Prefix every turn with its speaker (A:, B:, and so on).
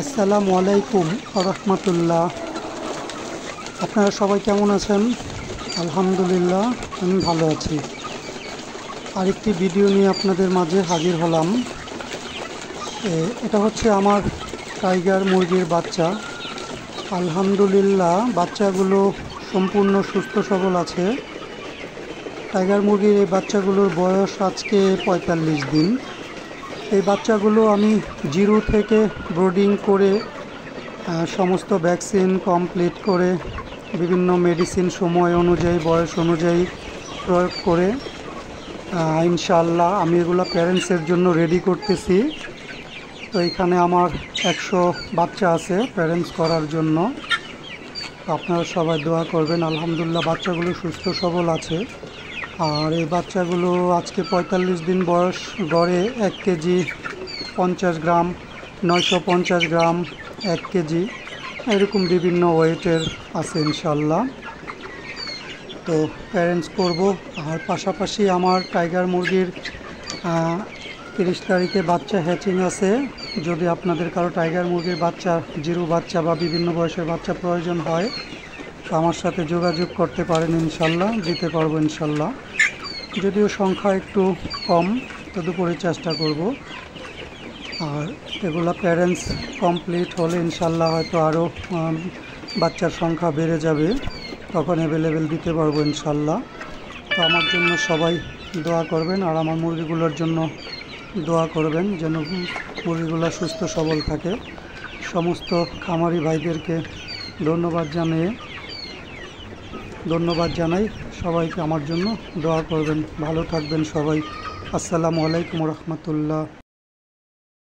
A: আসসালামু আলাইকুম রহমতুল্লাহ। আপনারা সবাই কেমন আছেন? আলহামদুলিল্লাহ, আমি ভালো আছি। আরেকটি ভিডিও নিয়ে আপনাদের মাঝে হাজির হলাম। এটা হচ্ছে আমার টাইগার মুরগির বাচ্চা। আলহামদুলিল্লাহ, বাচ্চাগুলো সম্পূর্ণ সুস্থ সবল আছে। টাইগার মুরগির এই বাচ্চাগুলোর বয়স আজকে ৪৫ দিন। এই বাচ্চাগুলো আমি জিরো থেকে ব্রোডিং করে সমস্ত ভ্যাকসিন কমপ্লিট করে বিভিন্ন মেডিসিন সময় অনুযায়ী বয়স অনুযায়ী প্রয়োগ করে ইনশাআল্লাহ আমি এগুলো প্যারেন্টসের জন্য রেডি করতেছি। তো এখানে আমার ১০০ বাচ্চা আছে প্যারেন্টস করার জন্য। আপনারা সবাই দোয়া করবেন। আলহামদুলিল্লাহ, বাচ্চাগুলো সুস্থ সবল আছে। আর এই বাচ্চাগুলো আজকে ৪৫ দিন বয়স, গড়ে ১ কেজি ৫০ গ্রাম, ৯৫০ গ্রাম, ১ কেজি, এরকম বিভিন্ন ওয়েটের আছে ইনশাল্লাহ। তো প্যারেন্টস করব। আর পাশাপাশি আমার টাইগার মুরগির ৩০ তারিখে বাচ্চা হ্যাচিং আছে। যদি আপনাদের কারো টাইগার মুরগির বাচ্চা, জিরো বাচ্চা বা বিভিন্ন বয়সের বাচ্চা প্রয়োজন হয়, তো আমার সাথে যোগাযোগ করতে পারেন, ইনশাল্লাহ দিতে পারবো ইনশাল্লাহ। যদিও সংখ্যা একটু কম, তদুপরি চেষ্টা করব। আর এগুলা প্যারেন্টস কমপ্লিট হলে ইনশাল্লাহ হয়তো আরও বাচ্চার সংখ্যা বেড়ে যাবে, তখন অ্যাভেলেবেল দিতে পারবো ইনশাল্লাহ। তো আমার জন্য সবাই দোয়া করবেন, আর আমার মুরগিগুলোর জন্য দোয়া করবেন যেন মুরগিগুলো সুস্থ সবল থাকে। সমস্ত খামারি ভাইদেরকে ধন্যবাদ জানাই। সবাইকে আমার জন্য দোয়া করবেন। ভালো থাকবেন সবাই। আসসালামু আলাইকুম রহমতুল্লাহ।